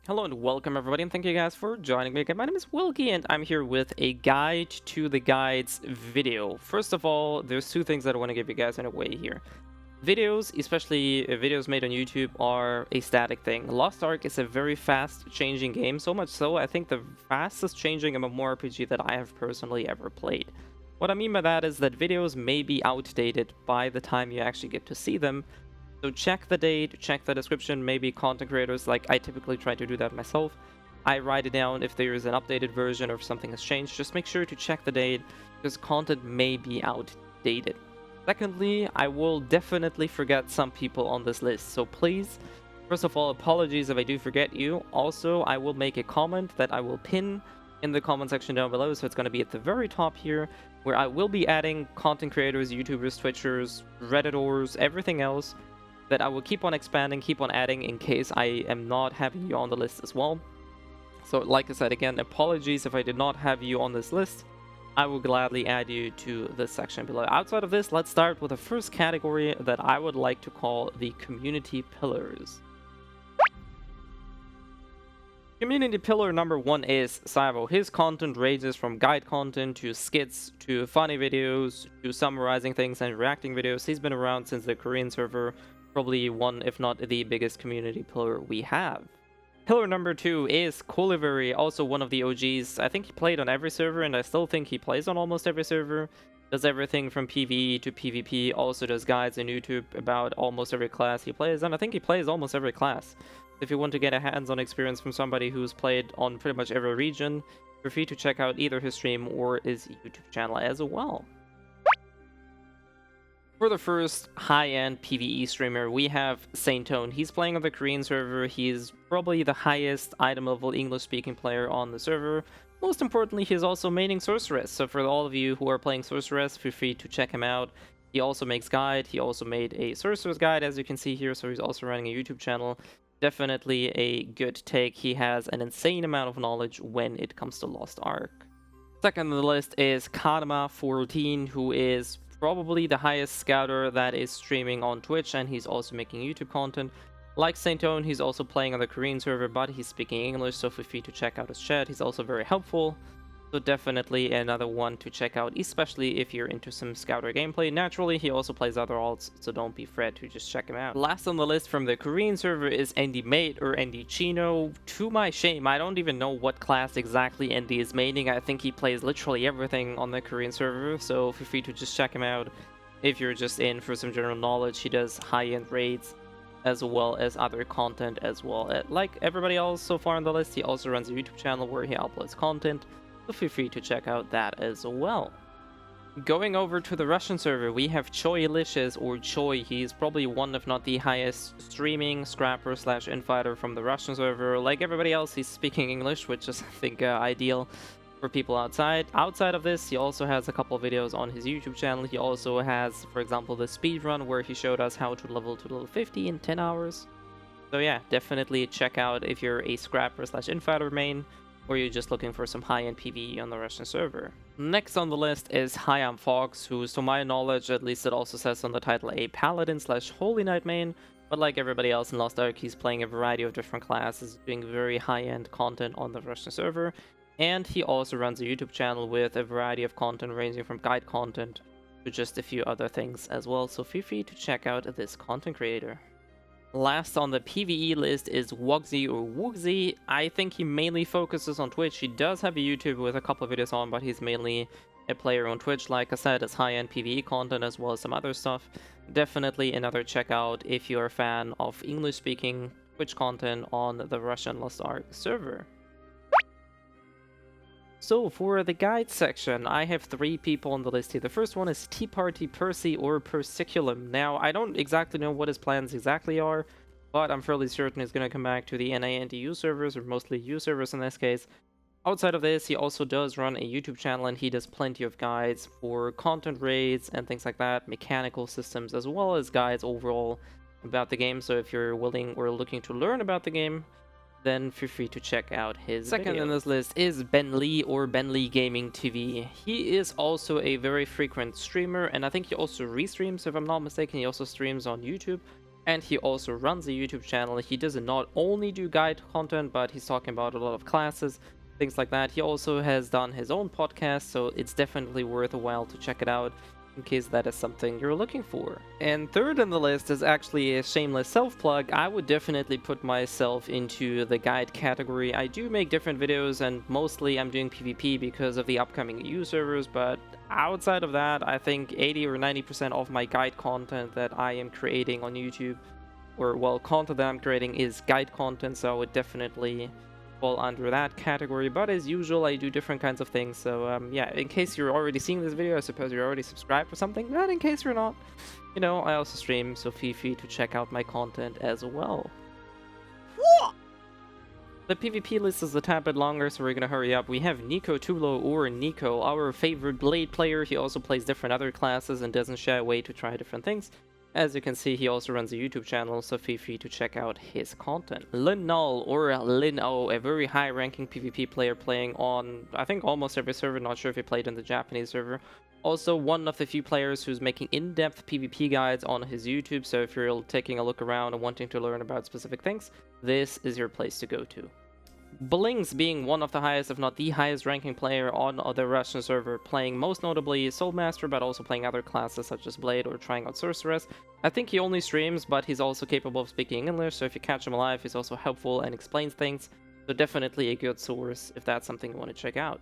Hello and welcome everybody, and thank you guys for joining me again. My name is Wilky and I'm here with a guide to the guides video. First of all, there's two things that I want to give you guys in a way here. Videos, especially videos made on YouTube, are a static thing. Lost Ark is a very fast changing game, so much so I think the fastest changing MMORPG that I have personally ever played. What I mean by that is that videos may be outdated by the time you actually get to see them. So check the date, check the description. Maybe content creators, like I typically try to do that myself, I write it down if there is an updated version or if something has changed. Just make sure to check the date because content may be outdated. Secondly, I will definitely forget some people on this list, so please, first of all, apologies if I do forget you. Also, I will make a comment that I will pin in the comment section down below, so it's going to be at the very top here, where I will be adding content creators, YouTubers, Twitchers, Redditors, everything else that I will keep on expanding, keep on adding in case I am not having you on the list as well. So like I said again, apologies if I did not have you on this list. I will gladly add you to this section below. Outside of this, let's start with the first category that I would like to call the community pillars. Community pillar number 1 is Sywo. His content ranges from guide content to skits to funny videos to summarizing things and reacting videos. He's been around since the Korean server. Probably one, if not the biggest community pillar we have. Pillar number 2 is Koleverii, also one of the OGs. I think he played on every server, and I still think he plays on almost every server. Does everything from PvE to PvP, also does guides on YouTube about almost every class he plays, and I think he plays almost every class. If you want to get a hands-on experience from somebody who's played on pretty much every region, feel free to check out either his stream or his YouTube channel as well. For the first high-end PvE streamer, we have Saintone. He's playing on the Korean server. He's probably the highest item level English-speaking player on the server. Most importantly, he's also maining Sorceress. So for all of you who are playing Sorceress, feel free to check him out. He also makes guide. He also made a Sorceress guide, as you can see here. So he's also running a YouTube channel. Definitely a good take. He has an insane amount of knowledge when it comes to Lost Ark. Second on the list is KanimaXIV, who is probably the highest scouter that is streaming on Twitch, and he's also making YouTube content. Like Saintone, he's also playing on the Korean server, but he's speaking English, so feel free to check out his chat. He's also very helpful, so definitely another one to check out, especially if you're into some scouter gameplay. Naturally, he also plays other alts, so don't be afraid to just check him out. Last on the list from the Korean server is NDMate or NDChino. To my shame, I don't even know what class exactly ND is maining. I think he plays literally everything on the Korean server, so feel free to just check him out if you're just in for some general knowledge. He does high-end raids as well as other content as well. Like everybody else so far on the list, he also runs a YouTube channel where he uploads content, so feel free to check out that as well. Going over to the Russian server, we have Choilicious or Choi. He's probably one, if not the highest streaming scrapper slash infighter from the Russian server. Like everybody else, he's speaking English, which is, I think, ideal for people outside. Outside of this, he also has a couple of videos on his YouTube channel. He also has, for example, the speedrun where he showed us how to level to level 50 in 10 hours. So yeah, definitely check out if you're a scrapper slash infighter main, or you're just looking for some high-end PvE on the Russian server. Next on the list is Hyam Fox, who's, to my knowledge, at least it also says on the title, a Paladin slash Holy Knight main, but like everybody else in Lost Ark, he's playing a variety of different classes, doing very high-end content on the Russian server, and he also runs a YouTube channel with a variety of content ranging from guide content to just a few other things as well, so feel free to check out this content creator. Last on the PvE list is Wogzie or Wogzie. I think he mainly focuses on Twitch. He does have a YouTube with a couple of videos on, but he's mainly a player on Twitch. Like I said, it's high-end PvE content as well as some other stuff. Definitely another checkout if you're a fan of English-speaking Twitch content on the Russian Lost Ark server. So for the guide section, I have 3 people on the list here. The first one is Tea Party Percy or Persiculum. Now, I don't exactly know what his plans exactly are, but I'm fairly certain he's going to come back to the NA and EU servers, or mostly EU servers in this case. Outside of this, he also does run a YouTube channel, and he does plenty of guides for content raids and things like that, mechanical systems, as well as guides overall about the game. So if you're willing or looking to learn about the game, then feel free to check out his Second in this list is BenLee or BenLeeGaming TV. He is also a very frequent streamer, and I think he also restreams, if I'm not mistaken. He also streams on YouTube. And he also runs a YouTube channel. He doesn't not only do guide content, but he's talking about a lot of classes, things like that. He also has done his own podcast, so it's definitely worth a while to check it out in case that is something you're looking for. And third on the list is actually a shameless self-plug. I would definitely put myself into the guide category. I do make different videos, and mostly I'm doing PvP because of the upcoming EU servers, but outside of that, I think 80 or 90% of my guide content that I am creating on YouTube, or well, content that I'm creating is guide content, so I would definitely fall under that category. But as usual, I do different kinds of things, so yeah, in case you're already seeing this video, I suppose you're already subscribed or something, but in case you're not, you know, I also stream, so feel free to check out my content as well. The PvP list is a tad bit longer, so we're gonna hurry up. We have Nico Tulo, or Nico, our favorite Blade player. He also plays different other classes and doesn't shy away to try different things. As you can see, he also runs a YouTube channel, so feel free to check out his content. Lin Null, or Lin O, a very high-ranking PvP player playing on, I think, almost every server. Not sure if he played on the Japanese server. Also, one of the few players who's making in-depth PvP guides on his YouTube, so if you're taking a look around and wanting to learn about specific things, this is your place to go to. Blinkz being one of the highest, if not the highest ranking player on the Russian server, playing most notably Soulmaster, but also playing other classes such as Blade or trying out Sorceress. I think he only streams, but he's also capable of speaking English, so if you catch him alive, he's also helpful and explains things, so definitely a good source if that's something you want to check out.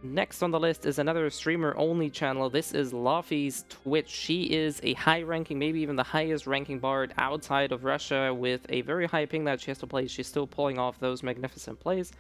Next on the list is another streamer-only channel. This is Laufie's Twitch. She is a high-ranking, maybe even the highest-ranking bard outside of Russia, with a very high ping that she has to play. She's still pulling off those magnificent plays.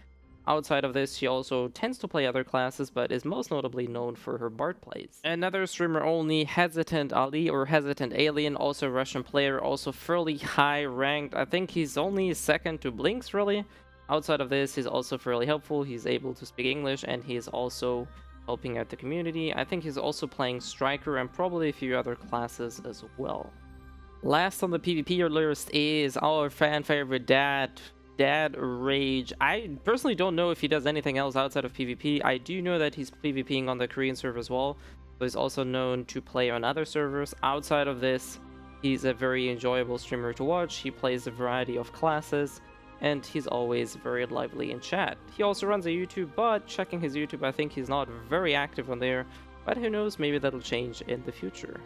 Outside of this, she also tends to play other classes, but is most notably known for her bard plays. Another streamer-only, HesitantAli, or HesitantAlien, also a Russian player, also fairly high-ranked. I think he's only second to Blinkz, really. Outside of this, he's also fairly helpful. He's able to speak English, and he is also helping out the community. I think he's also playing Striker and probably a few other classes as well. Last on the PvP list is our fan favorite DadRage. I personally don't know if he does anything else outside of PvP. I do know that he's PvPing on the Korean server as well, but he's also known to play on other servers. Outside of this, he's a very enjoyable streamer to watch. He plays a variety of classes, and he's always very lively in chat. He also runs a YouTube, but checking his YouTube, I think he's not very active on there, but who knows, maybe that'll change in the future.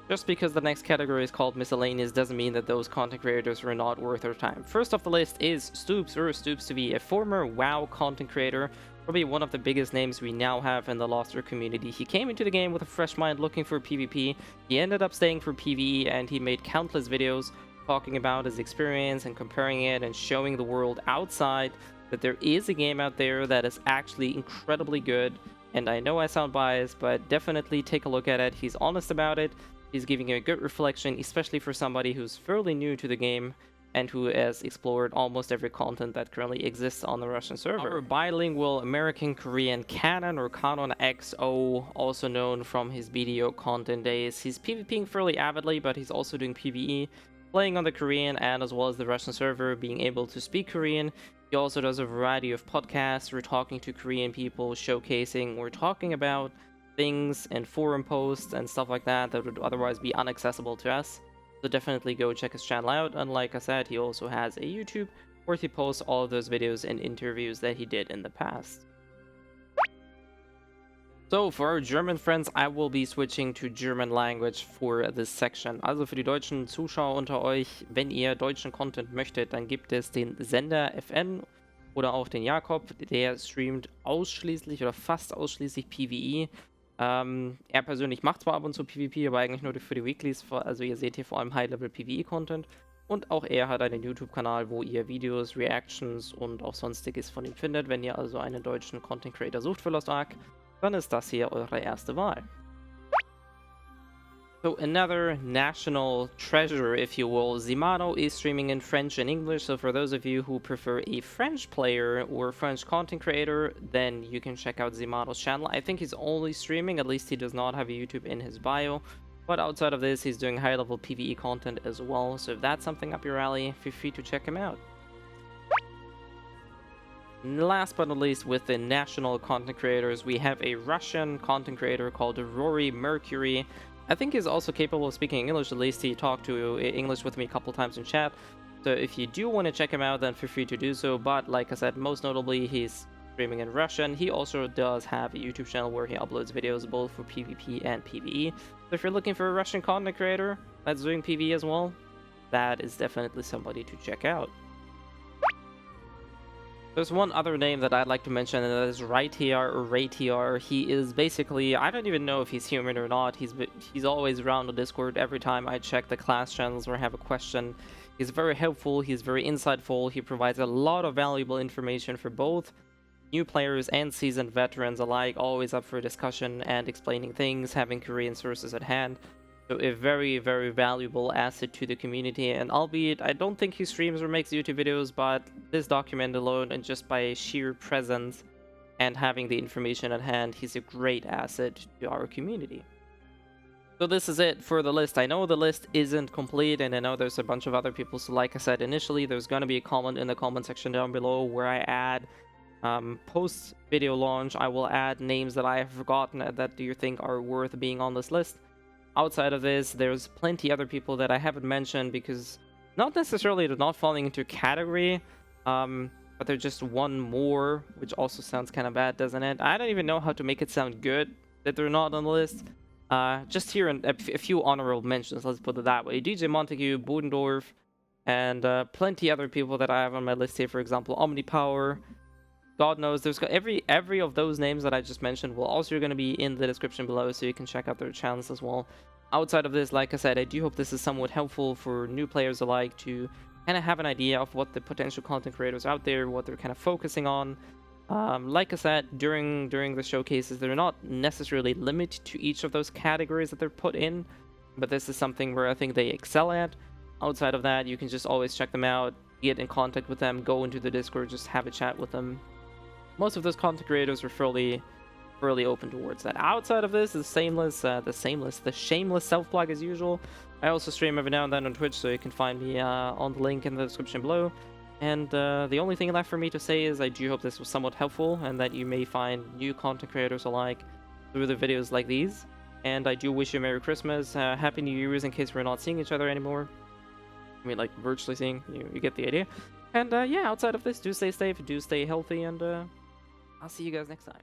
Just because the next category is called Miscellaneous doesn't mean that those content creators are not worth our time. First off the list is Stoopz, or StoopzTV, a former WoW content creator, probably one of the biggest names we now have in the Lost Ark community. He came into the game with a fresh mind looking for PvP, he ended up staying for PvE, and he made countless videos talking about his experience and comparing it and showing the world outside that there is a game out there that is actually incredibly good. And I know I sound biased, but definitely take a look at it. He's honest about it. He's giving you a good reflection, especially for somebody who's fairly new to the game and who has explored almost every content that currently exists on the Russian server. Our bilingual American-Korean Kanon, or KanonXO, also known from his video content days. He's PvPing fairly avidly, but he's also doing PvE, playing on the Korean and as well as the Russian server, being able to speak Korean. He also does a variety of podcasts. We're talking to Korean people, showcasing, we're talking about things and forum posts and stuff like that that would otherwise be inaccessible to us. So definitely go check his channel out. And like I said, he also has a YouTube where he posts all of those videos and interviews that he did in the past. So, for our German friends, I will be switching to German language for this section. Also für die deutschen Zuschauer unter euch, wenn ihr deutschen Content möchtet, dann gibt es den Sender FN oder auch den Jakob, der streamt ausschließlich oder fast ausschließlich PvE. Er persönlich macht zwar ab und zu PvP, aber eigentlich nur für die Weeklies, also ihr seht hier vor allem High-Level PvE-Content. Und auch er hat einen YouTube-Kanal, wo ihr Videos, Reactions und auch sonstiges von ihm findet. Wenn ihr also einen deutschen Content-Creator sucht für Lost Ark, dann ist das hier eure erste Wahl. So another national treasure, if you will, Zimano is streaming in French and English, so for those of you who prefer a French player or French content creator, then you can check out Zimano's channel. I think he's only streaming, at least he does not have a YouTube in his bio, but outside of this, he's doing high-level PvE content as well, so if that's something up your alley, feel free to check him out. Last but not least, with the national content creators, we have a Russian content creator called Rory Mercury. I think he's also capable of speaking English. At least he talked to English with me a couple times in chat. So if you do want to check him out, then feel free to do so. But like I said, most notably, he's streaming in Russian. He also does have a YouTube channel where he uploads videos both for PvP and PvE. So if you're looking for a Russian content creator that's doing PvE as well, that is definitely somebody to check out. There's one other name that I'd like to mention, and that is Reitear or Reitear. He is basically, I don't even know if he's human or not. He's always around on Discord every time I check the class channels or have a question. He's very helpful, he's very insightful, he provides a lot of valuable information for both new players and seasoned veterans alike, always up for discussion and explaining things, having Korean sources at hand. So a very, very valuable asset to the community, and albeit I don't think he streams or makes YouTube videos, but this document alone and just by sheer presence and having the information at hand, he's a great asset to our community. So this is it for the list. I know the list isn't complete, and I know there's a bunch of other people, so like I said initially, there's going to be a comment in the comment section down below where I add post video launch, I will add names that I have forgotten that you think are worth being on this list. Outside of this, there's plenty other people that I haven't mentioned because not necessarily they're not falling into category, but they're just one more, which also sounds kind of bad, doesn't it? I don't even know how to make it sound good that they're not on the list. Just here a few honorable mentions, let's put it that way. DJMontague, Boodendorf, and plenty other people that I have on my list here. For example, Omniepower. God knows, there's every of those names that I just mentioned will also going to be in the description below, so you can check out their channels as well. Outside of this, like I said, I do hope this is somewhat helpful for new players alike to kind of have an idea of what the potential content creators out there, what they're kind of focusing on. Like I said, during the showcases, they're not necessarily limited to each of those categories that they're put in, but this is something where I think they excel at. Outside of that, you can just always check them out, get in contact with them, go into the Discord, just have a chat with them. Most of those content creators are fairly open towards that. Outside of this, the shameless self-plug as usual. I also stream every now and then on Twitch, so you can find me on the link in the description below. And the only thing left for me to say is I do hope this was somewhat helpful and that you may find new content creators alike through the videos like these. And I do wish you a Merry Christmas, Happy New Year's in case we're not seeing each other anymore. I mean, like, virtually seeing, you get the idea. And yeah, outside of this, do stay safe, do stay healthy, and I'll see you guys next time.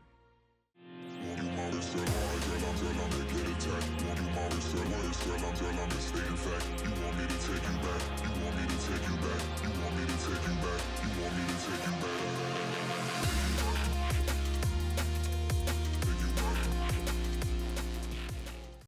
You want me to take you back?